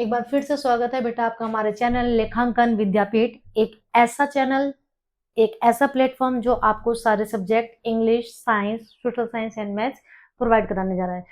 एक बार फिर से स्वागत है बेटा आपका हमारे चैनल लेखांकन विद्यापीठ। एक ऐसा प्लेटफॉर्म जो आपको सारे subject English, science, social science and maths provide कराने जा रहा है।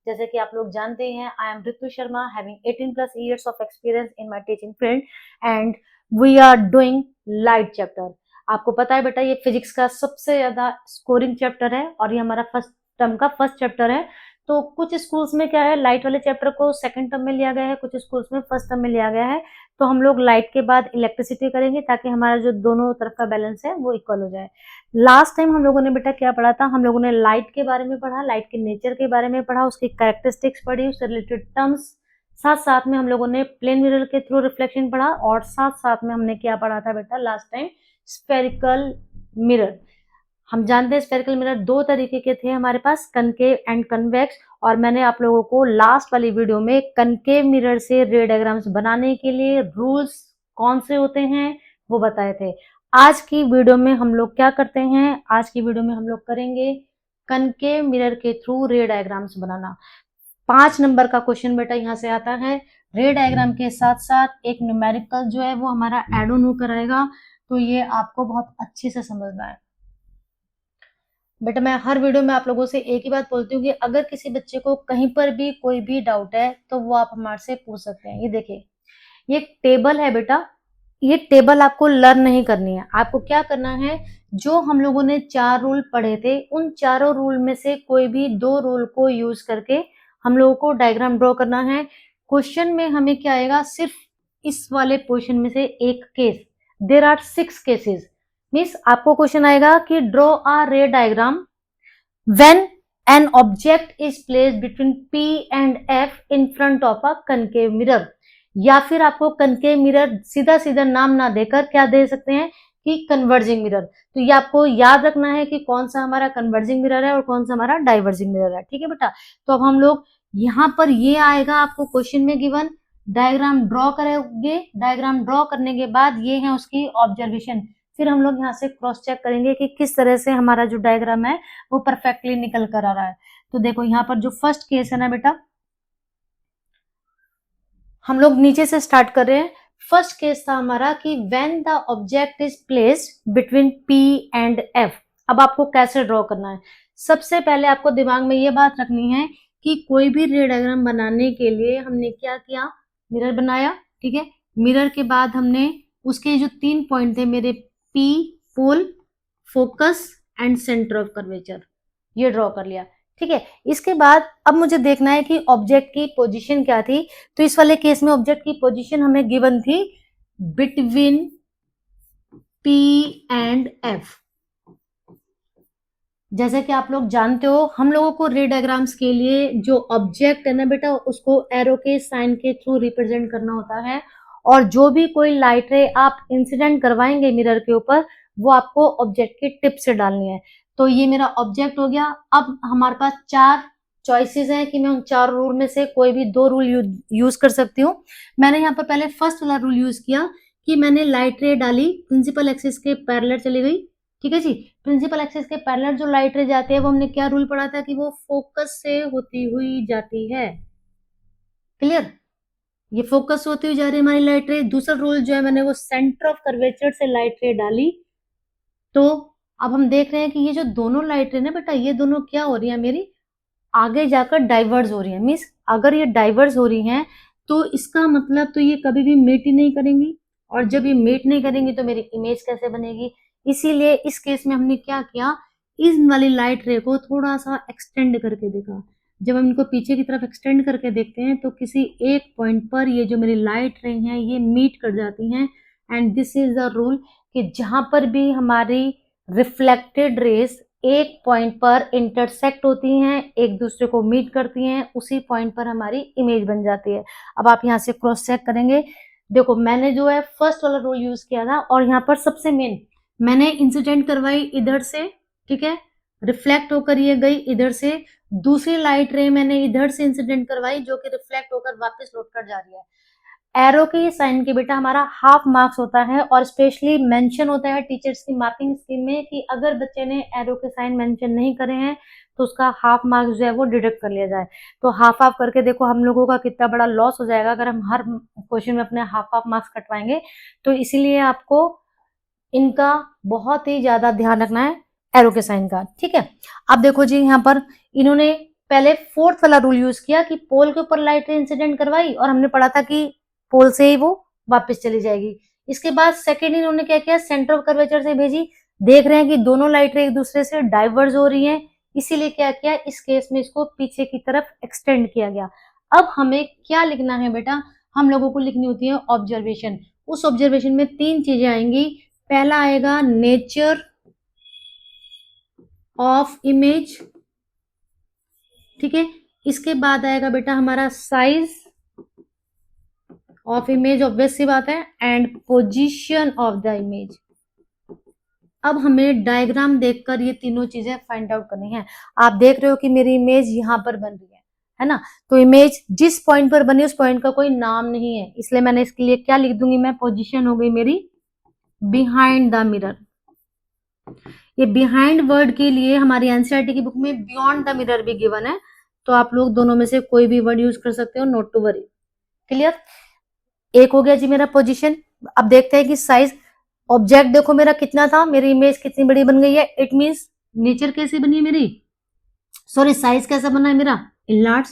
जैसे कि आप लोग जानते हैं, I am Ritu Sharma, having 18+ years of experience in my teaching field and we are doing light chapter. आपको पता है बेटा, ये फिजिक्स का सबसे ज्यादा स्कोरिंग चैप्टर है और ये हमारा फर्स्ट टर्म का फर्स्ट चैप्टर है। तो कुछ स्कूल्स में क्या है, लाइट वाले चैप्टर को सेकंड टर्म में लिया गया है, कुछ स्कूल्स में फर्स्ट टर्म में लिया गया है। तो हम लोग लाइट के बाद इलेक्ट्रिसिटी करेंगे ताकि हमारा जो दोनों तरफ का बैलेंस है वो इक्वल हो जाए। लास्ट टाइम हम लोगों ने बेटा क्या पढ़ा था, हम लोगों ने लाइट के बारे में पढ़ा, लाइट के नेचर के बारे में पढ़ा, उसकी कैरेक्टरिस्टिक्स पढ़ी, उससे रिलेटेड टर्म्स, साथ साथ में हम लोगों ने प्लेन मिरर के थ्रू रिफ्लेक्शन पढ़ा और साथ साथ में हमने क्या पढ़ा था बेटा लास्ट टाइम, स्फेरिकल मिरर। हम जानते हैं स्फेरिकल मिरर दो तरीके के थे हमारे पास, कनकेव एंड कन्वेक्स, और मैंने आप लोगों को लास्ट वाली वीडियो में कनकेव मिरर से रे डायग्राम्स बनाने के लिए रूल्स कौन से होते हैं वो बताए थे। आज की वीडियो में हम लोग क्या करते हैं, आज की वीडियो में हम लोग करेंगे कनकेव मिरर के थ्रू रे डायग्राम्स बनाना। 5 नंबर का क्वेश्चन बेटा यहाँ से आता है। रे डायग्राम के साथ साथ एक न्यूमेरिकल जो है वो हमारा एड ऑन होकर आएगा, तो ये आपको बहुत अच्छे से समझना है बेटा। मैं हर वीडियो में आप लोगों से एक ही बात बोलती हूँ कि अगर किसी बच्चे को कहीं पर भी कोई भी डाउट है तो वो आप हमारे से पूछ सकते हैं। ये देखिए, ये एक टेबल है बेटा, ये टेबल आपको लर्न नहीं करनी है। आपको क्या करना है, जो हम लोगों ने 4 रूल पढ़े थे उन चारों रूल में से कोई भी 2 रूल को यूज करके हम लोगों को डायग्राम ड्रॉ करना है। क्वेश्चन में हमें क्या आएगा, सिर्फ इस वाले पोर्शन में से एक case, there are 6 cases, means आपको क्वेश्चन आएगा कि draw a ray diagram when an object is placed between P and F in front of a concave mirror. या फिर आपको कनकेव मिरर सीधा सीधा नाम ना देकर क्या दे सकते हैं कि कन्वर्जिंग मिरर। तो ये आपको याद रखना है कि कौन सा हमारा कन्वर्जिंग मिरर है और कौन सा हमारा डाइवर्जिंग मिरर है, ठीक है बेटा। तो अब हम लोग यहाँ पर ये आएगा आपको क्वेश्चन में गिवन, डायग्राम ड्रॉ करेंगे, डायग्राम ड्रॉ करने के बाद ये है उसकी ऑब्जर्वेशन। फिर हम लोग यहाँ से क्रॉस चेक करेंगे कि किस तरह से हमारा जो डायग्राम है वो परफेक्टली निकल कर आ रहा है। तो देखो यहाँ पर जो फर्स्ट केस है ना बेटा, हम लोग नीचे से स्टार्ट कर रहे हैं। फर्स्ट केस था हमारा कि when the object is placed between P and F। अब आपको कैसे ड्रॉ करना है, सबसे पहले आपको दिमाग में ये बात रखनी है कि कोई भी रे डायग्राम बनाने के लिए हमने क्या किया, मिरर बनाया, ठीक है। मिरर के बाद हमने उसके जो 3 पॉइंट थे मेरे, P, pole, focus and centre of curvature, ये ड्रॉ कर लिया, ठीक है। इसके बाद अब मुझे देखना है कि ऑब्जेक्ट की पोजीशन क्या थी। तो इस वाले केस में ऑब्जेक्ट की पोजीशन हमें गिवन थी बिटवीन P एंड F। जैसे कि आप लोग जानते हो, हम लोगों को रे डायग्राम्स के लिए जो ऑब्जेक्ट है ना बेटा उसको एरो के साइन के थ्रू रिप्रेजेंट करना होता है, और जो भी कोई लाइट रे आप इंसिडेंट करवाएंगे मिरर के ऊपर वो आपको ऑब्जेक्ट की टिप से डालनी है। तो ये मेरा ऑब्जेक्ट हो गया। अब हमारे पास 4 चॉइसेस हैं कि मैं उन 4 रूल में से कोई भी 2 रूल यूज कर सकती हूँ। मैंने यहाँ पर पहले फर्स्ट वाला रूल यूज किया कि मैंने लाइट रे डाली, प्रिंसिपल एक्सिस के पैरेलल चली गई, ठीक है जी। प्रिंसिपल एक्सिस के पैरेलल जो लाइट रे जाती है वो हमने क्या रूल पढ़ा था कि वो फोकस से होती हुई जाती है, क्लियर। ये फोकस होती हुई जा रही है हमारी लाइट रे। दूसरा रूल जो है मैंने वो सेंटर ऑफ कर्वेचर से लाइट रे डाली। तो अब हम देख रहे हैं कि ये जो दोनों लाइट रे ना बेटा, ये दोनों क्या हो रही है मेरी, आगे जाकर डाइवर्स हो रही है। मीन्स अगर ये डाइवर्स हो रही हैं तो इसका मतलब तो ये कभी भी मीट ही नहीं करेंगी, और जब ये मीट नहीं करेंगी तो मेरी इमेज कैसे बनेगी। इसीलिए इस केस में हमने क्या किया, इस वाली लाइट रे को थोड़ा सा एक्सटेंड करके देखा। जब हम इनको पीछे की तरफ एक्सटेंड करके देखते हैं तो किसी एक पॉइंट पर ये जो मेरी लाइट रे हैं ये मीट कर जाती हैं। And this is the rule कि जहां पर भी हमारी रिफ्लेक्टेड रेस एक पॉइंट पर इंटरसेक्ट होती हैं, एक दूसरे को मीट करती हैं, उसी पॉइंट पर हमारी इमेज बन जाती है। अब आप यहाँ से क्रॉस चेक करेंगे, देखो मैंने जो है फर्स्ट वाला रूल यूज किया था, और यहाँ पर सबसे मेन मैंने इंसिडेंट करवाई इधर से, ठीक है, रिफ्लेक्ट होकर ये गई इधर से। दूसरी लाइट रे मैंने इधर से इंसिडेंट करवाई जो कि रिफ्लेक्ट होकर वापस लौट कर जा रही है। एरो के साइन के बेटा हमारा हाफ मार्क्स होता है, और स्पेशली मेंशन होता है टीचर्स की मार्किंग स्कीम में कि अगर बच्चे ने एरो के साइन मेंशन नहीं करे हैं तो उसका हाफ मार्क्स जो है वो डिडक्ट कर लिया जाए। तो हाफ हाफ करके देखो हम लोगों का कितना बड़ा लॉस हो जाएगा अगर हम हर क्वेश्चन में अपने हाफ हाफ मार्क्स कटवाएंगे। तो इसीलिए आपको इनका बहुत ही ज्यादा ध्यान रखना है, एरो के साइन का, ठीक है। अब देखो जी, यहाँ पर इन्होंने पहले फोर्थ वाला रूल यूज किया कि पोल के ऊपर लाइट रे इंसिडेंट करवाई, और हमने पढ़ा था कि पोल से ही वो वापस चली जाएगी। इसके बाद सेकेंड इन्होंने क्या किया, सेंटर ऑफ कर्वेचर से भेजी। देख रहे हैं कि दोनों लाइट रे एक दूसरे से डाइवर्ज हो रही हैं, इसीलिए क्या किया, इस केस में इसको पीछे की तरफ एक्सटेंड किया गया। अब हमें क्या लिखना है बेटा, हम लोगों को लिखनी होती है ऑब्जर्वेशन। उस ऑब्जर्वेशन में तीन चीजें आएंगी। पहला आएगा नेचर ऑफ इमेज, ठीक है। इसके बाद आएगा बेटा हमारा साइज ऑफ इमेज, ऑब्वियस सी बात है, and position of the image. अब हमें डायग्राम देखकर ये तीनों चीजें फाइंड आउट करनी है। आप देख रहे हो कि मेरी इमेज यहाँ पर बन रही है ना। तो इमेज जिस पॉइंट पर बनी उस पॉइंट का कोई नाम नहीं है, इसलिए मैंने इसके लिए क्या लिख दूंगी मैं, पोजीशन हो गई मेरी बिहाइंड द मिरर। ये बिहाइंड वर्ड के लिए हमारी एनसीईआरटी की बुक में बियॉन्ड द मिरर भी गिवन है, तो आप लोग दोनों में से कोई भी वर्ड यूज कर सकते हो, नॉट टू वरी। क्लियर। एक हो गया जी मेरा पोजीशन। अब देखते हैं कि साइज। ऑब्जेक्ट देखो मेरा कितना था, मेरी इमेज कितनी बड़ी बन गई है। इट मींस नेचर कैसी बनी है मेरी, सॉरी साइज कैसा बना है मेरा, इनलार्ज,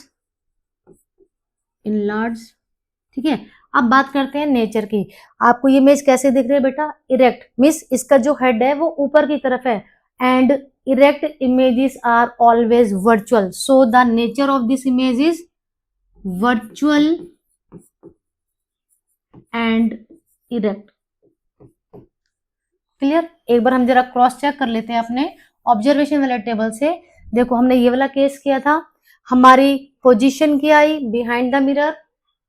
ठीक है। अब बात करते हैं नेचर की। आपको ये इमेज कैसे दिख रही है बेटा, इरेक्ट, मींस इसका जो हेड है वो ऊपर की तरफ है, and erect images are always virtual, so the nature of this image is virtual and erect. Clear. एक बार हम जरा क्रॉस चेक कर लेते हैं अपने ऑब्जर्वेशन वाले टेबल से। देखो हमने ये वाला केस किया था, हमारी पोजीशन क्या आई, बिहाइंड द मिरर,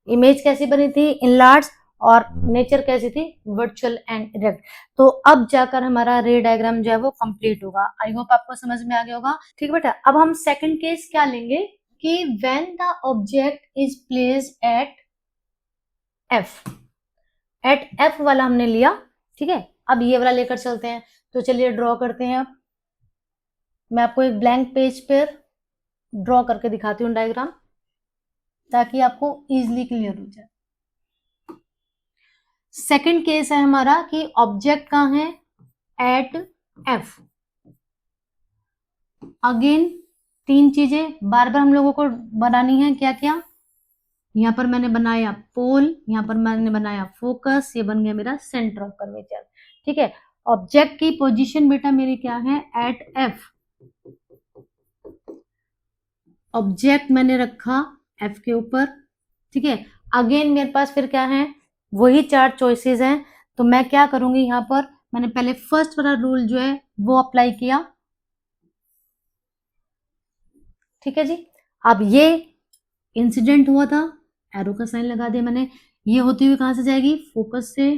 इमेज कैसी बनी थी, इनलार्ज, और नेचर कैसी थी, वर्चुअल एंड इरेक्ट। तो अब जाकर हमारा रे डायग्राम जो है वो कंप्लीट होगा। आई होप आपको समझ में आ गया होगा, ठीक बेटा। अब हम सेकंड केस क्या लेंगे कि when the object is placed eight F वाला हमने लिया, ठीक है। अब ये वाला लेकर चलते हैं, तो चलिए ड्रॉ करते हैं। अब मैं आपको एक ब्लैंक पेज पर ड्रॉ करके दिखाती हूँ डायग्राम, ताकि आपको इजीली क्लियर हो जाए। सेकंड केस है हमारा कि ऑब्जेक्ट कहाँ है, एट एफ। अगेन तीन चीजें बार बार हम लोगों को बनानी है। क्या क्या, यहाँ पर मैंने बनाया पोल, यहाँ पर मैंने बनाया फोकस, ये बन गया मेरा सेंटर ऑफ कर्वेचर, ठीक है। ऑब्जेक्ट की पोजीशन बेटा मेरी क्या है, एट एफ। ऑब्जेक्ट मैंने रखा एफ के ऊपर, ठीक है। अगेन मेरे पास फिर क्या है, वही चार चॉइसेस हैं। तो मैं क्या करूंगी, यहाँ पर मैंने पहले फर्स्ट वाला रूल जो है वो अप्लाई किया, ठीक है जी। अब ये इंसिडेंट हुआ था, एरो का साइन लगा दिया मैंने। ये होती हुई कहां से जाएगी, फोकस से,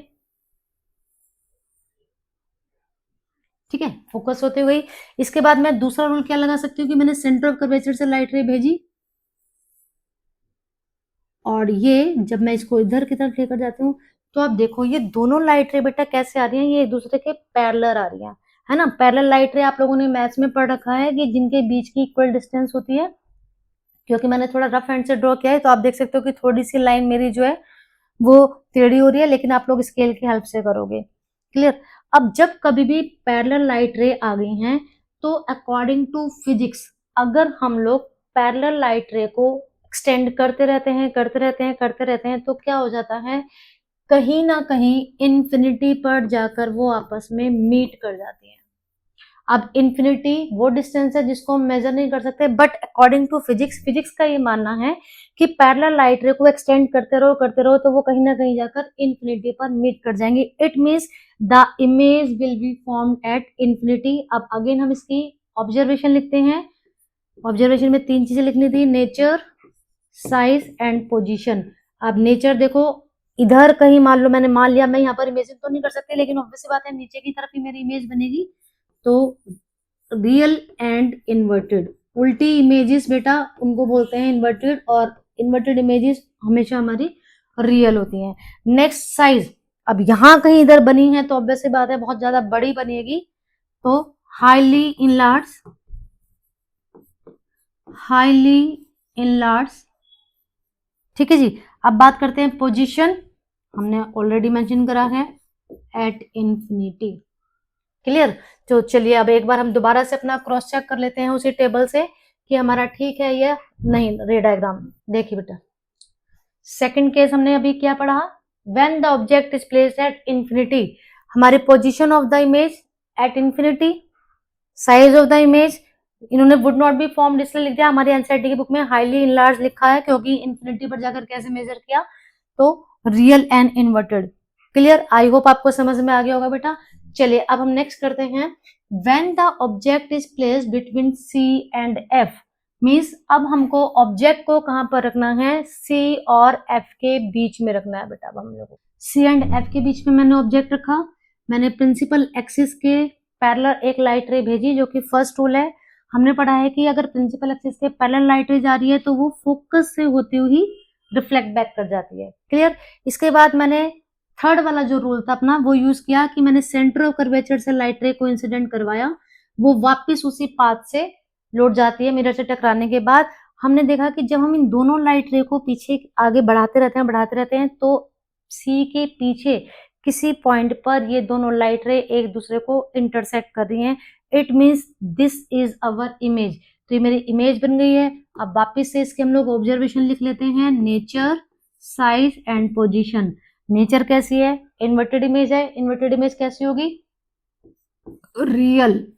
ठीक है, फोकस होते हुए। इसके बाद मैं दूसरा रूल क्या लगा सकती हूँ कि मैंने सेंटर ऑफ कर्वेचर से लाइट रे भेजी, और ये जब मैं इसको इधर की तरफ लेकर जाती हूँ तो आप देखो ये दोनों लाइट रे बेटा कैसे आ रही हैं, ये एक दूसरे के पैरेलल आ रही हैं, है ना। पैरेलल लाइट रे आप लोगों ने मैथ्स में पढ़ रखा है कि जिनके बीच की इक्वल डिस्टेंस होती है। क्योंकि मैंने थोड़ा रफ हैंड से ड्रॉ किया है तो आप देख सकते हो कि थोड़ी सी लाइन मेरी जो है वो टेढ़ी हो रही है, लेकिन आप लोग स्केल की हेल्प से करोगे। क्लियर। अब जब कभी भी पैरेलल लाइट रे आ गई हैं तो अकॉर्डिंग टू फिजिक्स, अगर हम लोग पैरेलल लाइट रे को एक्सटेंड करते रहते हैं तो क्या हो जाता है, कहीं ना कहीं इन्फिनिटी पर जाकर वो आपस में मीट कर जाती हैं। अब इन्फिनिटी वो डिस्टेंस है जिसको हम मेजर नहीं कर सकते, बट अकॉर्डिंग टू फिजिक्स का ये मानना है कि पैरेलल लाइट रे को एक्सटेंड करते रहो तो वो कहीं ना कहीं जाकर इन्फिनिटी पर मीट कर जाएंगे। It means the image will be formed at infinity. अब अगेन हम इसकी ऑब्जर्वेशन लिखते हैं। ऑब्जर्वेशन में तीन चीजें लिखनी थी, नेचर, साइज एंड पोजीशन। अब नेचर देखो, इधर कहीं मान लो मैंने मान लिया, मैं यहाँ पर इमेजिन तो नहीं कर सकती, लेकिन ऑब्वियस बात है नीचे की तरफ ही मेरी इमेज बनेगी। तो रियल एंड इन्वर्टेड, उल्टी इमेजेस बेटा उनको बोलते हैं इन्वर्टेड, और इन्वर्टेड इमेजेस हमेशा हमारी रियल होती हैं। नेक्स्ट साइज, अब यहां कहीं इधर बनी है तो ऑब्वियस सी बात है बहुत ज्यादा बड़ी बनेगी, तो हाईली इनलार्ज। ठीक है जी। अब बात करते हैं पोजीशन, हमने ऑलरेडी मेंशन करा है एट इंफिनिटी। क्लियर। तो चलिए अब एक बार हम दोबारा से अपना क्रॉस चेक कर लेते हैं उसी टेबल से कि हमारा ठीक है या नहीं। रे डायग्राम देखिए बेटा, सेकंड केस हमने अभी क्या पढ़ा, when the object is placed at infinity, हमारी position of the image at infinity, size of the image इन्होंने वुड नॉट बी फॉर्म्ड इसलिए लिख दिया, हमारी एनसीईआरटी की बुक में हाईली इनलार्ज लिखा है क्योंकि इंफिनिटी पर जाकर कैसे मेजर किया, तो real and inverted. Clear, I hope आपको समझ में आ गया होगा बेटा। चलिए अब हम नेक्स्ट करते हैं, when the object is placed between C and F, means अब हमको ऑब्जेक्ट को कहां पर रखना है, सी और एफ के बीच में रखना है बेटा। अब हम लोग सी एंड एफ के बीच में मैंने ऑब्जेक्ट रखा, मैंने प्रिंसिपल एक्सिस के पैरेलल एक लाइट रे भेजी जो कि फर्स्ट रूल है। हमने पढ़ा है कि अगर प्रिंसिपल एक्सिस के पैरेलल लाइट रे जा रही है तो वो फोकस से होती हुई रिफ्लेक्ट बैक कर जाती है। क्लियर। इसके बाद मैंने थर्ड वाला जो रूल था अपना वो यूज किया कि मैंने सेंटर ऑफ कर्वेचर से लाइट रे को इंसिडेंट करवाया, वो वापस उसी पाथ से लौट जाती है मिरर से टकराने के बाद। हमने देखा कि जब हम इन दोनों लाइट रे को पीछे आगे बढ़ाते रहते हैं तो सी के पीछे किसी पॉइंट पर ये दोनों लाइट रे एक दूसरे को इंटरसेक्ट कर रही हैं। It means this is our image. तो ये मेरी इमेज बन गई है। अब वापिस से इसके हम लोग ऑब्जर्वेशन लिख लेते हैं, nature, size and position. Nature कैसी है, इन्वर्टेड इमेज है, इन्वर्टेड इमेज कैसी होगी, रियल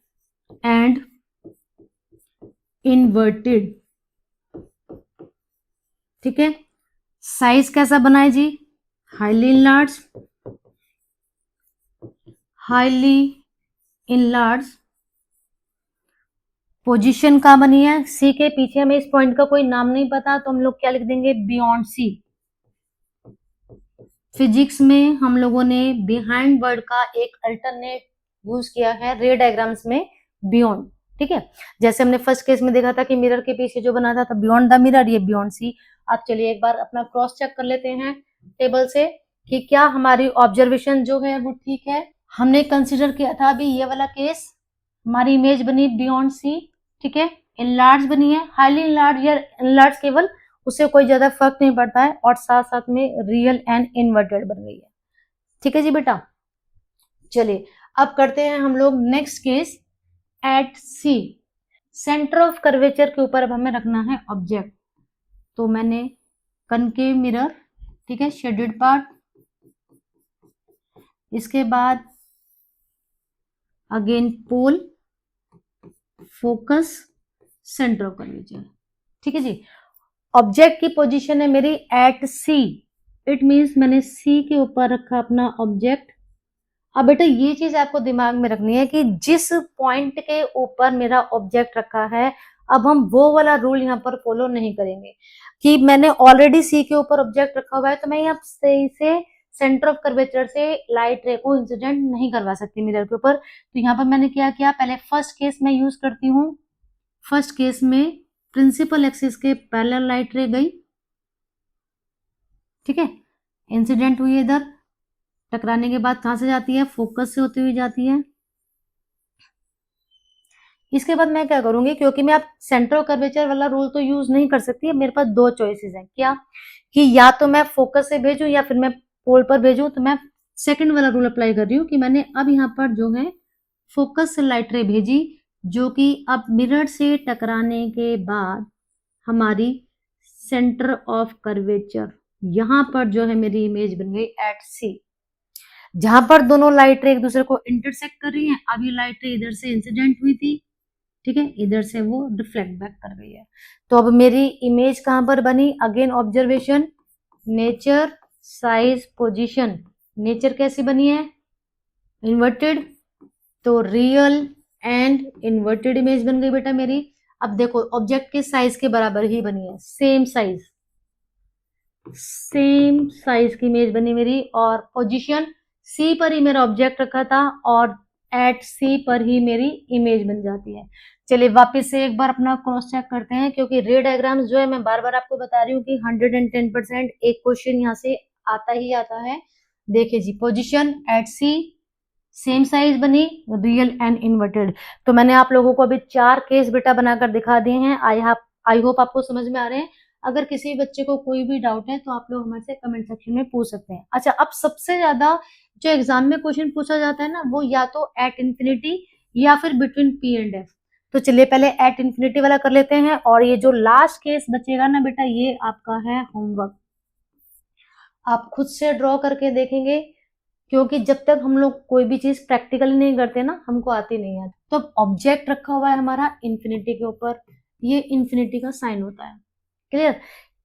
एंड इन्वर्टेड। ठीक है। साइज कैसा बनाए जी, हाईली इनलार्ज। पोजीशन का बनी है, सी के पीछे हमें इस पॉइंट का कोई नाम नहीं पता तो हम लोग क्या लिख देंगे, बियॉन्ड सी। फिजिक्स में हम लोगों ने बिहाइंड वर्ड का एक अल्टरनेट यूज किया है रे डायग्राम्स में, बियॉन्ड। ठीक है। जैसे हमने फर्स्ट केस में देखा था कि मिरर के पीछे जो बना था बियॉन्ड द मिरर, ये बियॉन्ड सी। अब चलिए एक बार अपना क्रॉस चेक कर लेते हैं टेबल से कि क्या हमारी ऑब्जर्वेशन जो है वो ठीक है। हमने कंसिडर किया था अभी ये वाला केस, हमारी इमेज बनी बियॉन्ड सी। ठीक है। इनलार्ज बनी है, हाईली इनलार्ज या इनलार्ज केवल, उससे कोई ज्यादा फर्क नहीं पड़ता है, और साथ साथ में रियल एंड इन्वर्टेड बन गई है। ठीक है जी बेटा। चलिए अब करते हैं हम लोग next case, at C, centre of curvature के ऊपर अब हमें रखना है ऑब्जेक्ट। तो मैंने कनकेव मिरर, ठीक है, शेडेड पार्ट, इसके बाद again pole, focus, centre of curvature. ठीक है जी। ऑब्जेक्ट की पोजीशन है मेरी एट सी, इट मींस मैंने सी के ऊपर रखा अपना ऑब्जेक्ट। अब बेटा ये चीज आपको दिमाग में रखनी है कि जिस पॉइंट के ऊपर मेरा ऑब्जेक्ट रखा है, अब हम वो वाला रूल यहाँ पर फॉलो नहीं करेंगे कि मैंने ऑलरेडी सी के ऊपर ऑब्जेक्ट रखा हुआ है तो मैं यहाँ से सेंटर ऑफ कर्वेचर से लाइट रे को इंसिडेंट नहीं करवा सकती मिरर के ऊपर। तो यहाँ पर मैंने क्या किया, पहले फर्स्ट केस में यूज करती हूँ। फर्स्ट केस में प्रिंसिपल एक्सिस के पैरेलल लाइट रे गई, ठीक है, इंसिडेंट हुई इधर, टकराने के बाद कहां से जाती है, फोकस से होती हुई जाती है। इसके बाद मैं क्या करूंगी, क्योंकि मैं आप सेंटर ऑफ कर्वेचर वाला रूल तो यूज नहीं कर सकती, मेरे पास दो चॉइसेस हैं, क्या कि या तो मैं फोकस से भेजूं या फिर मैं पोल पर भेजूं। तो मैं सेकंड वाला रूल अप्लाई कर रही हूँ कि मैंने अब यहाँ पर जो है फोकस से लाइट रे भेजी, जो कि अब मिरर से टकराने के बाद हमारी सेंटर ऑफ कर्वेचर यहां पर जो है मेरी इमेज बन गई एट सी, जहां पर दोनों लाइट रे एक दूसरे को इंटरसेक्ट कर रही हैं। अब ये लाइट रे इधर से इंसिडेंट हुई थी, ठीक है, इधर से वो रिफ्लेक्ट बैक कर गई है। तो अब मेरी इमेज कहां पर बनी, again observation, nature, size, position. Nature कैसी बनी है, इन्वर्टेड, तो रियल एंड इन्वर्टेड इमेज बन गई बेटा मेरी। अब देखो ऑब्जेक्ट के साइज के बराबर ही बनी है, सेम साइज की इमेज बनी मेरी, और पोजीशन सी पर ही मेरा ऑब्जेक्ट रखा था और एट सी पर ही मेरी इमेज बन जाती है। चलिए वापस से एक बार अपना क्रॉस चेक करते हैं, क्योंकि रे डायग्राम्स जो है मैं बार बार आपको बता रही हूँ कि 110% एक क्वेश्चन यहाँ से आता ही आता है। देखिए जी, पोजीशन एट सी, सेम साइज बनी, रियल एंड इन्वर्टेड। तो मैंने आप लोगों को अभी 4 केस बेटा बनाकर दिखा दिए हैं। आई होप आपको समझ में आ रहे हैं। अगर किसी बच्चे को कोई भी डाउट है तो आप लोग हमारे से कमेंट सेक्शन में पूछ सकते हैं। अच्छा, अब सबसे ज्यादा जो एग्जाम में क्वेश्चन पूछा जाता है ना, वो या तो एट इंफिनिटी या फिर बिटवीन पी एंड एफ। तो चलिए पहले एट इंफिनिटी वाला कर लेते हैं, और ये जो लास्ट केस बचेगा ना बेटा, ये आपका है होमवर्क। आप खुद से ड्रॉ करके देखेंगे, क्योंकि जब तक हम लोग कोई भी चीज प्रैक्टिकली नहीं करते ना, हमको आती नहीं है। तो ऑब्जेक्ट रखा हुआ है हमारा इन्फिनिटी के ऊपर, ये इन्फिनिटी का साइन होता है। क्लियर?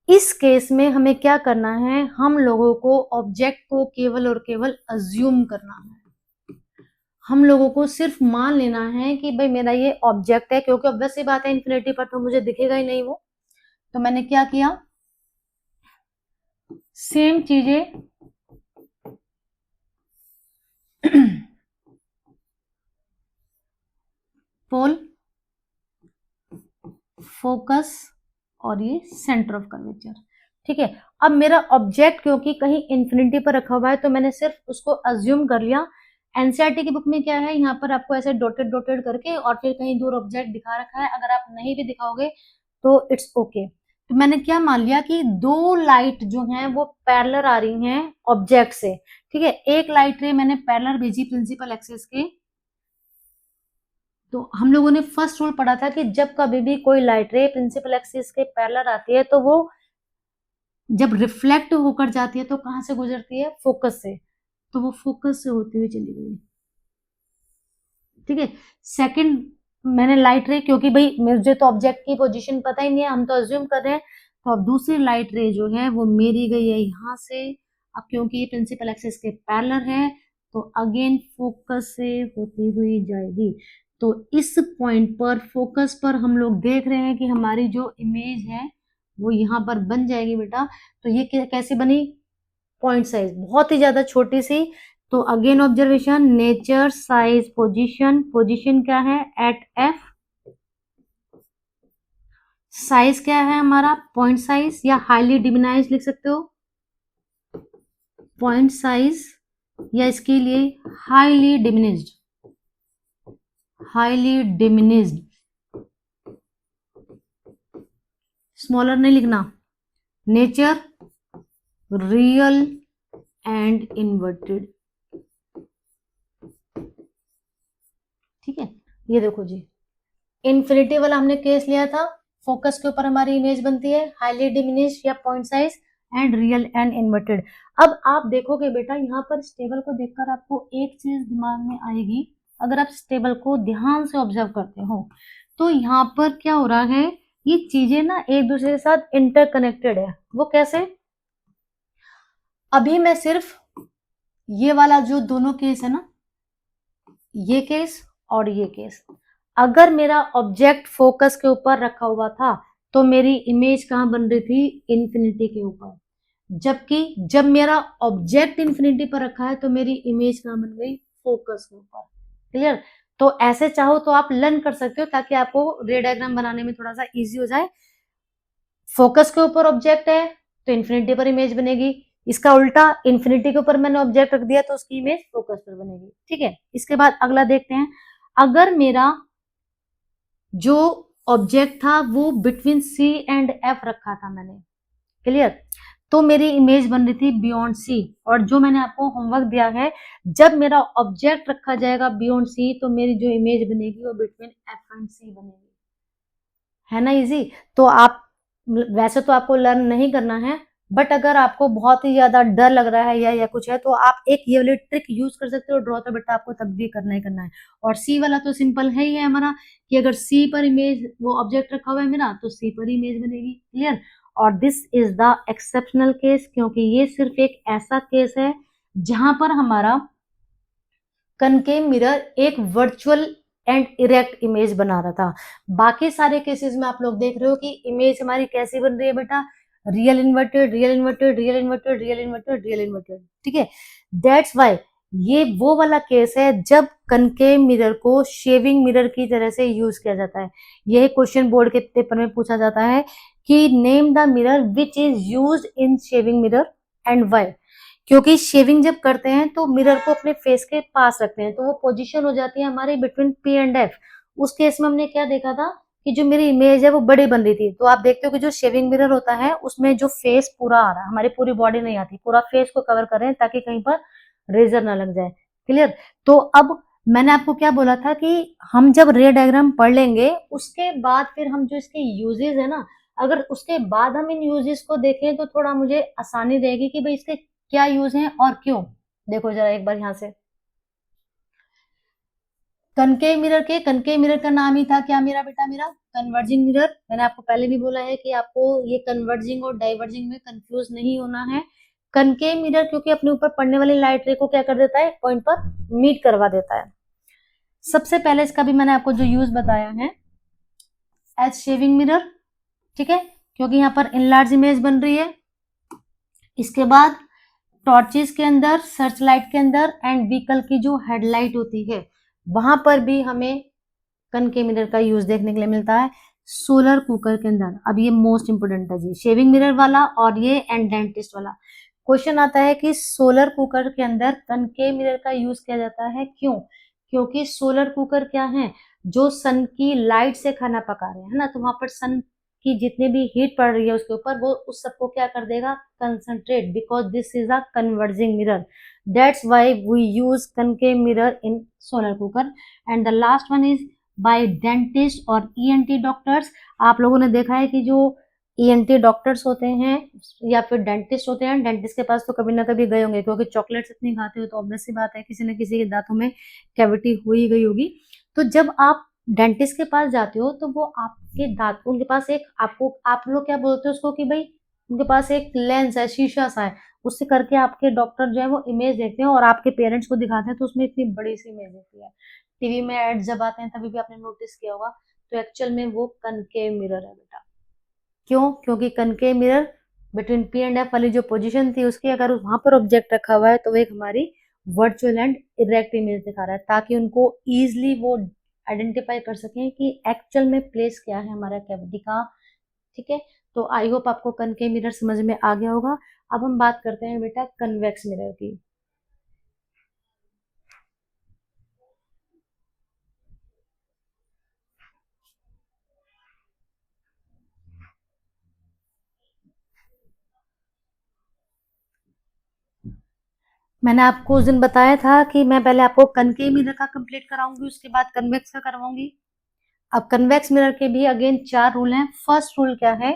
इस केस में हमें क्या करना है, हम लोगों को ऑब्जेक्ट को केवल और केवल अज्यूम करना है। हम लोगों को सिर्फ मान लेना है कि भाई मेरा ये ऑब्जेक्ट है, क्योंकि ऑब्वियस सी बात है इन्फिनिटी पर तो मुझे दिखेगा ही नहीं वो। तो मैंने क्या किया, सेम चीजें पोल, फोकस और ये सेंटर ऑफ कर्वेचर। ठीक है, अब मेरा ऑब्जेक्ट क्योंकि कहीं इंफिनिटी पर रखा हुआ है तो मैंने सिर्फ उसको अज्यूम कर लिया। एनसीईआरटी की बुक में क्या है, यहाँ पर आपको ऐसे डॉटेड डॉटेड करके और फिर कहीं दूर ऑब्जेक्ट दिखा रखा है। अगर आप नहीं भी दिखाओगे तो इट्स ओके। तो मैंने क्या मान लिया कि 2 लाइट जो हैं वो पैरेलल आ रही हैं ऑब्जेक्ट से। ठीक है, एक लाइट रे मैंने पैरेलल भेजी प्रिंसिपल एक्सिस के। तो हम लोगों ने फर्स्ट रूल पढ़ा था कि जब कभी भी कोई लाइट रे प्रिंसिपल एक्सिस के पैरेलल आती है तो वो जब रिफ्लेक्ट होकर जाती है तो कहां से गुजरती है, फोकस से। तो वो फोकस से होती हुई चली गई। ठीक है, सेकंड मैंने लाइट रे, क्योंकि भाई मुझे तो ऑब्जेक्ट की पोजीशन पता ही नहीं है, हम तो अज्यूम कर रहे हैं। तो अब दूसरी लाइट रे जो है वो मेरी गई है यहाँ से। अब क्योंकि ये प्रिंसिपल एक्सिस के पैरेलल है तो अगेन फोकस से होती हुई जाएगी। तो इस पॉइंट पर फोकस पर हम लोग देख रहे हैं कि हमारी जो इमेज है वो यहाँ पर बन जाएगी बेटा। तो ये कैसे बनी, पॉइंट साइज बहुत ही ज्यादा छोटी सी। तो again observation, nature size position, position क्या है एट एफ, साइज क्या है हमारा पॉइंट साइज, या हाईली डिमिनाइज लिख सकते हो पॉइंट साइज, या इसके लिए हाईली डिमिनिज्ड, हाईली डिमिनिज्ड। स्मॉलर नहीं लिखना, नेचर, रियल एंड इन्वर्टेड। ठीक है, ये देखो जी, इन्फिनिटी वाला हमने केस लिया था, फोकस के ऊपर हमारी इमेज बनती है, हाईली डिमिनिश्ड या point size, and real and inverted. अब आप देखोगे बेटा यहाँ पर इस टेबल को देखकर आपको एक चीज दिमाग में आएगी। अगर आप इस टेबल को ध्यान से ऑब्जर्व करते हो तो यहाँ पर क्या हो रहा है, ये चीजें ना एक दूसरे के साथ इंटरकनेक्टेड है। वो कैसे, अभी मैं सिर्फ ये वाला जो दोनों केस है ना, ये केस और ये केस, अगर मेरा ऑब्जेक्ट फोकस के ऊपर रखा हुआ था तो मेरी इमेज कहां बन रही थी, इन्फिनिटी के ऊपर। जबकि जब मेरा ऑब्जेक्ट इन्फिनिटी पर रखा है तो मेरी इमेज कहां बन गई, फोकस के ऊपर। क्लियर? तो ऐसे चाहो तो आप लर्न कर सकते हो ताकि आपको रे डायग्राम बनाने में थोड़ा सा इजी हो जाए। फोकस के ऊपर ऑब्जेक्ट है तो इन्फिनिटी पर इमेज बनेगी, इसका उल्टा इन्फिनिटी के ऊपर मैंने ऑब्जेक्ट रख दिया तो उसकी इमेज फोकस पर बनेगी। ठीक है, इसके बाद अगला देखते हैं, अगर मेरा जो ऑब्जेक्ट था वो बिटवीन सी एंड एफ रखा था मैंने, क्लियर, तो मेरी इमेज बन रही थी बियॉन्ड सी। और जो मैंने आपको होमवर्क दिया है, जब मेरा ऑब्जेक्ट रखा जाएगा बियॉन्ड सी तो मेरी जो इमेज बनेगी वो बिटवीन एफ एंड सी बनेगी। है ना इजी? तो आप वैसे तो आपको लर्न नहीं करना है, बट अगर आपको बहुत ही ज्यादा डर लग रहा है या कुछ है तो आप एक ये वाली ट्रिक यूज कर सकते हो। ड्रॉ तो बेटा आपको तब भी करना ही करना है। और सी वाला तो सिंपल है ही है हमारा, कि अगर सी पर इमेज वो ऑब्जेक्ट रखा हुआ है मेरा तो सी पर इमेज बनेगी। क्लियर? और this is the exceptional case, क्योंकि ये सिर्फ एक ऐसा केस है जहां पर हमारा कनकेव मिरर एक वर्चुअल एंड इरेक्ट इमेज बना रहा था। बाकी सारे केसेस में आप लोग देख रहे हो कि इमेज हमारी कैसी बन रही है बेटा, real inverted, real inverted, real inverted, real inverted, real inverted. ठीक है, दैट्स वाई ये वो वाला केस है जब कनकेव मिरर को शेविंग मिरर की तरह से यूज किया जाता है। यह क्वेश्चन बोर्ड के पेपर में पूछा जाता है कि name the mirror which is used in shaving mirror and why. क्योंकि शेविंग जब करते हैं तो मिरर को अपने फेस के पास रखते हैं, तो वो पोजीशन हो जाती है हमारी बिटवीन पी एंड एफ। उस केस में हमने क्या देखा था कि जो मेरी इमेज है वो बड़ी बन रही थी। तो आप देखते हो कि जो शेविंग मिरर होता है उसमें जो फेस पूरा आ रहा है, हमारी पूरी बॉडी नहीं आती, पूरा फेस को कवर कर रहे हैं ताकि कहीं पर रेजर ना लग जाए। क्लियर। तो अब मैंने आपको क्या बोला था कि हम जब रे डायग्राम पढ़ लेंगे उसके बाद फिर हम जो इसके यूजेस है ना, अगर उसके बाद हम इन यूजेस को देखें तो थोड़ा मुझे आसानी रहेगी कि भाई इसके क्या यूज हैं और क्यों। देखो जरा एक बार यहां से, कनकेव मिरर का नाम ही था क्या मेरा बेटा, मेरा कन्वर्जिंग मिरर। मैंने आपको पहले भी बोला है कि आपको ये कन्वर्जिंग और डाइवर्जिंग में कंफ्यूज नहीं होना है। कनकेव मिरर क्योंकि अपने ऊपर पड़ने वाली लाइट रे को क्या कर देता है, पॉइंट पर मीट करवा देता है। सबसे पहले इसका भी मैंने आपको जो यूज बताया है एज शेविंग मिरर, ठीक है, क्योंकि यहाँ पर इनलार्ज इमेज बन रही है। इसके बाद टॉर्चेस के अंदर, सर्च लाइट के अंदर एंड व्हीकल की जो हेडलाइट होती है वहां पर भी हमें कनकेव मिरर का यूज देखने के लिए मिलता है। सोलर कुकर के अंदर, अब ये मोस्ट इंपोर्टेंट है जी, शेविंग मिरर वाला और ये एंड डेंटिस्ट वाला। क्वेश्चन आता है कि सोलर कुकर के अंदर कनकेव मिरर का यूज किया जाता है, क्यों? क्योंकि सोलर कुकर क्या है, जो सन की लाइट से खाना पका रहे हैं, है ना, तो वहां पर सन की जितनी भी हीट पड़ रही है उसके ऊपर वो उस सबको क्या कर देगा, concentrate, because this is a converging mirror, that's why we use concave mirror in solar cooker. And the last one is by dentist और ईएनटी डॉक्टर्स। आप लोगों ने देखा है कि जो ईएनटी डॉक्टर्स होते हैं या फिर डेंटिस्ट होते हैं, डेंटिस्ट के पास तो कभी ना कभी गए होंगे, क्योंकि चॉकलेट्स इतनी खाते हो तो ऑब्वियस सी बात है किसी न किसी के दांतों में कैविटी हो ही गई होगी। तो जब आप डेंटिस्ट के पास जाते हो तो वो आपके दांत, उनके पास एक, आपको, आप लोग क्या बोलते हो उसको कि भाई उनके पास एक लेंस है, शीशा सा है, उससे करके आपके डॉक्टर जो है वो इमेज देखते हैं और आपके पेरेंट्स को दिखाते हैं, तो उसमें इतनी बड़ी सी इमेज होती है। टीवी में एड जब आते हैं तभी भी आपने नोटिस किया होगा। तो एक्चुअल में वो कनकेव मिरर है बेटा। क्यों? क्योंकि concave mirror between P and F वाली जो पोजीशन थी उसकी, अगर वहां पर ऑब्जेक्ट रखा हुआ है तो वो एक हमारी वर्चुअल एंड इरेक्ट इमेज दिखा रहा है, ताकि उनको इजिली वो आइडेंटिफाई कर सकें कि एक्चुअल में प्लेस क्या है हमारा कैविटी का। ठीक है, तो आई होप आपको कनकेव मिरर समझ में आ गया होगा। अब हम बात करते हैं बेटा कन्वेक्स मिरर की। मैंने आपको उस दिन बताया था कि मैं पहले आपको कनकेव मिरर का कंप्लीट कराऊंगी, उसके बाद कन्वेक्स का करवाऊंगी। अब कन्वेक्स मिरर के भी अगेन 4 रूल हैं। फर्स्ट रूल क्या है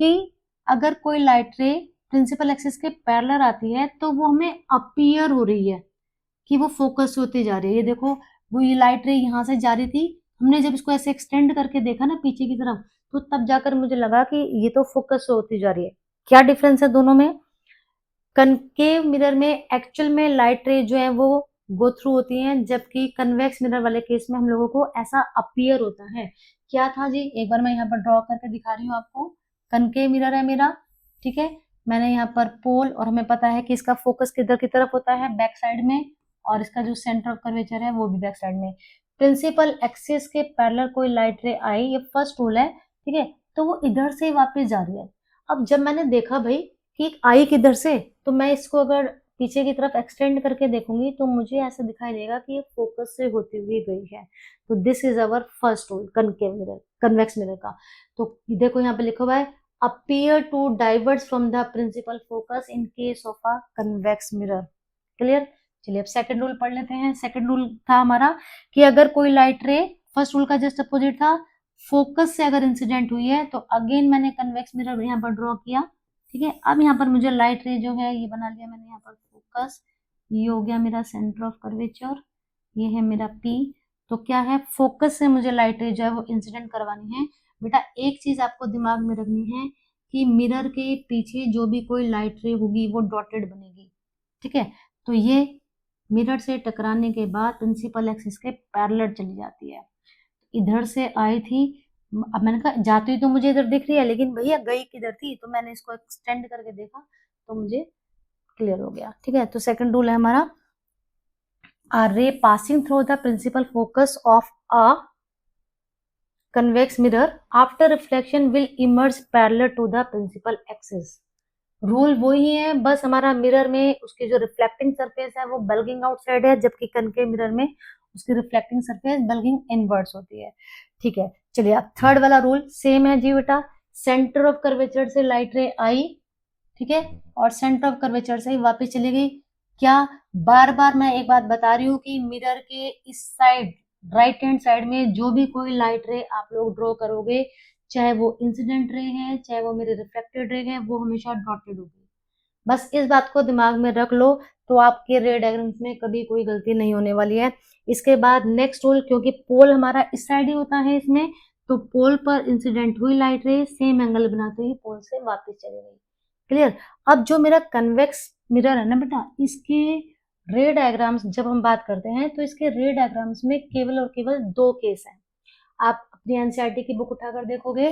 कि अगर कोई लाइट रे प्रिंसिपल एक्सिस के पैरेलल आती है तो वो हमें अपीयर हो रही है, कि वो फोकस होती जा रही है। ये देखो, वो ये लाइट रे यहाँ से जा रही थी, हमने जब इसको ऐसे एक्सटेंड करके देखा ना पीछे की तरफ, तो तब जाकर मुझे लगा कि ये तो फोकस होती जा रही है। क्या डिफरेंस है दोनों में? कनकेव मिरर में एक्चुअल में लाइट रे जो है वो गो थ्रू होती हैं, जबकि कन्वेक्स मिरर वाले केस में हम लोगों को ऐसा अपीयर होता है। क्या था जी, एक बार मैं यहाँ पर ड्रॉ करके दिखा रही हूँ आपको। कनकेव मिरर है मेरा, ठीक है, मैंने यहाँ पर पोल, और हमें पता है कि इसका फोकस किधर की तरफ होता है, बैक साइड में, और इसका जो सेंटर ऑफ कर्वेचर है वो भी बैक साइड में। प्रिंसिपल एक्सिस के पैरेलल कोई लाइट रे आई, ये फर्स्ट रूल है, ठीक है, तो वो इधर से वापस जा रही है। अब जब मैंने देखा भाई कि आई किधर से, तो मैं इसको अगर पीछे की तरफ एक्सटेंड करके देखूंगी तो मुझे ऐसा दिखाई देगा कि ये फोकस से होती हुई गई है। तो this is our first rule concave mirror, convex mirror का। तो देखो यहाँ पे लिखा हुआ है appear to diverge from the principal focus in case of a convex mirror. Clear. चलिए अब सेकंड रूल पढ़ लेते हैं। सेकंड रूल था हमारा कि अगर कोई लाइट रे, फर्स्ट रूल का जस्ट अपोजिट था, फोकस से अगर इंसिडेंट हुई है तो अगेन मैंने कन्वेक्स मिरर यहाँ पर ड्रॉ किया, ठीक है। अब यहाँ पर मुझे लाइट रे जो है ये बना लिया मैंने यहाँ पर फोकस, ये हो गया मेरा सेंटर ऑफ कर्वेचर, ये है मेरा पी। तो क्या है, फोकस से मुझे लाइट रे जो है वो इंसिडेंट करवानी है। बेटा एक चीज आपको दिमाग में रखनी है कि मिरर के पीछे जो भी कोई लाइट रे होगी वो डॉटेड बनेगी, ठीक है। तो ये मिरर से टकराने के बाद प्रिंसिपल एक्सिस के पैरेलल चली जाती है। इधर से आई थी, अब मैंने कहा जाती तो मुझे इधर दिख रही है, लेकिन भैया गई किधर थी, तो मैंने इसको एक्सटेंड करके देखा तो मुझे क्लियर हो गया, ठीक है। तो सेकंड रूल है हमारा a ray passing through the principal focus of a convex mirror after reflection will emerge parallel to the principal axis. Rule वही है, बस हमारा मिरर में उसकी जो रिफ्लेक्टिंग सरफेस है वो बल्गिंग आउटसाइड है, जबकि कनकेव मिरर में उसकी रिफ्लेक्टिंग सरफेस बल्गिंग इनवर्ड्स होती है। ठीक है, चलिए अब थर्ड वाला रूल सेम है जी बेटा, सेंटर ऑफ कर्वेचर से लाइट रे आई, ठीक है, और सेंटर ऑफ कर्वेचर से ही वापस चली गई। क्या बार बार मैं एक बात बता रही हूँ कि मिरर के इस साइड राइट हैंड साइड में जो भी कोई लाइट रे आप लोग ड्रॉ करोगे, चाहे वो इंसिडेंट रे है चाहे वो मेरे रिफ्लेक्टेड रे है, वो हमेशा डॉटेड होगी। बस इस बात को दिमाग में रख लो, तो आपके रे डायग्राम्स में कभी कोई गलती नहीं होने वाली है। इसके बाद नेक्स्ट रूल, क्योंकि पोल हमारा इस साइड ही होता है इसमें, तो पोल पर इंसिडेंट हुई लाइट रे सेम एंगल बनाते ही पोल से वापस चली गई। क्लियर। अब जो मेरा कन्वेक्स मिरर है ना बेटा, इसके रे डायग्राम्स जब हम बात करते हैं तो इसके रे डायग्राम्स में केवल और केवल दो केस हैं। आप अपनी एनसीईआरटी की बुक उठाकर देखोगे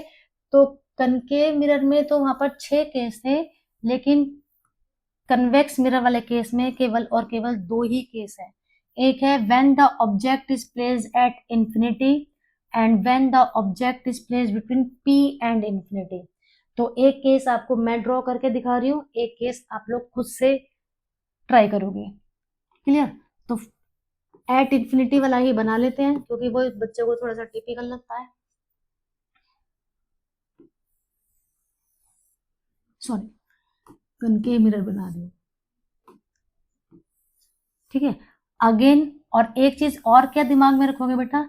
तो कनकेव मिरर में तो वहां पर 6 केस थे, लेकिन कन्वेक्स मिरर वाले केस में केवल और केवल 2 ही केस है। एक है when the object is placed at infinity and when the object is placed between P and infinity. तो एक केस आपको मैं ड्रॉ करके दिखा रही हूँ, एक केस आप लोग खुद से ट्राई करोगे। क्लियर। तो एट इंफिनिटी वाला ही बना लेते हैं, क्योंकि वो बच्चे को थोड़ा सा टिपिकल लगता है। सॉरी, कनकेव मिरर बना रही हूँ, ठीक है। अगेन, और एक चीज और क्या दिमाग में रखोगे बेटा,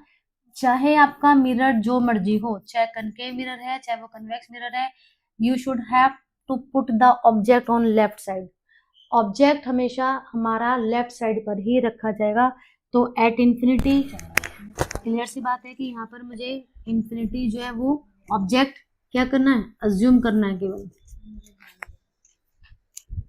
चाहे आपका मिरर जो मर्जी हो, चाहे कनकेव मिरर है चाहे वो कन्वेक्स मिरर है, you should have to put the object on left side. Object हमेशा हमारा लेफ्ट साइड पर ही रखा जाएगा। तो एट इंफिनिटी, क्लियर सी बात है कि यहाँ पर मुझे इंफिनिटी जो है वो ऑब्जेक्ट क्या करना है, अज्यूम करना है केवल,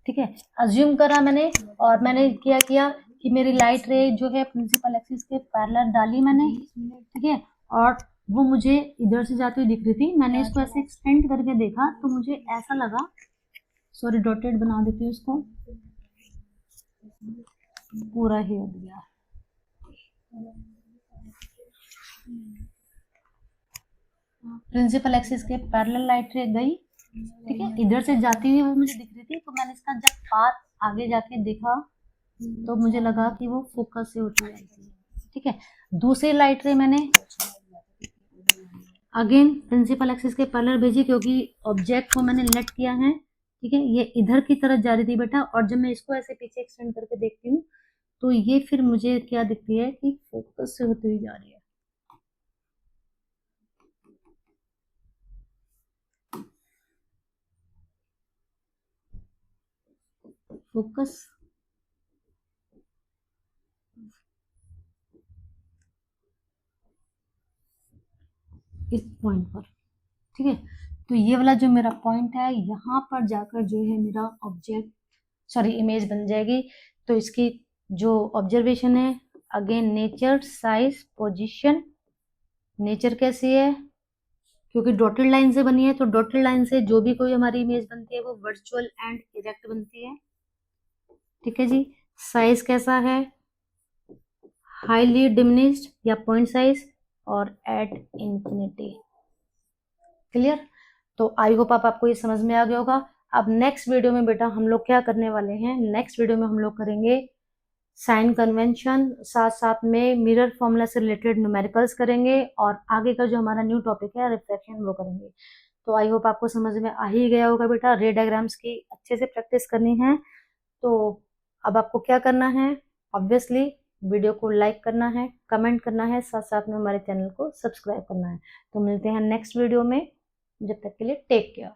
ठीक है। अज्यूम करा मैंने, और मैंने क्या किया कि मेरी लाइट रे जो है प्रिंसिपल एक्सिस के पैरेलल डाली मैंने, ठीक है, और वो मुझे इधर से जाती हुई दिख रही थी। मैंने इसको ऐसे एक्सटेंड करके देखा तो मुझे ऐसा लगा, सॉरी डॉटेड बना देती हूँ इसको, पूरा ही हो गया। प्रिंसिपल एक्सिस के पैरेलल लाइट रे गई, ठीक है, इधर से जाती हुई वो मुझे दिख रही थी। तो मैंने इसका जब पाथ आगे जाके देखा तो मुझे लगा कि वो फोकस से होती है, ठीक है। दूसरी लाइट रे मैंने अगेन प्रिंसिपल एक्सिस के पैरेलल भेजी, क्योंकि ऑब्जेक्ट को मैंने लेट किया है, ठीक है। ये इधर की तरफ जा रही थी बेटा, और जब मैं इसको ऐसे पीछे एक्सटेंड करके देखती हूँ तो ये फिर मुझे क्या दिखती है कि फोकस से होती हुई जा रही है। फोकस इस पॉइंट पर, ठीक है। तो ये वाला जो मेरा पॉइंट है, यहाँ पर जाकर जो है मेरा ऑब्जेक्ट, सॉरी इमेज बन जाएगी। तो इसकी जो ऑब्जर्वेशन है, again nature, size, position. Nature कैसी है, क्योंकि डॉटेड लाइन से बनी है, तो डॉटेड लाइन से जो भी कोई हमारी इमेज बनती है वो वर्चुअल एंड इरेक्ट बनती है, ठीक है जी। साइज कैसा है, हाईली डिमिनिश्ड या पॉइंट साइज, और एट इंफिनिटी। क्लियर। तो आई होप आपको ये समझ में आ गया होगा। अब नेक्स्ट वीडियो में बेटा हम लोग क्या करने वाले हैं, नेक्स्ट वीडियो में हम लोग करेंगे साइन कन्वेंशन, साथ साथ में मिरर फॉर्मूला से रिलेटेड न्यूमेरिकल्स करेंगे, और आगे का जो हमारा न्यू टॉपिक है रिफ्लेक्शन वो करेंगे। तो आई होप आपको समझ में आ ही गया होगा बेटा। रे डायग्राम्स की अच्छे से प्रैक्टिस करनी है। तो अब आपको क्या करना है, ऑब्वियसली वीडियो को लाइक करना है, कमेंट करना है, साथ साथ में हमारे चैनल को सब्सक्राइब करना है। तो मिलते हैं नेक्स्ट वीडियो में, जब तक के लिए टेक केयर।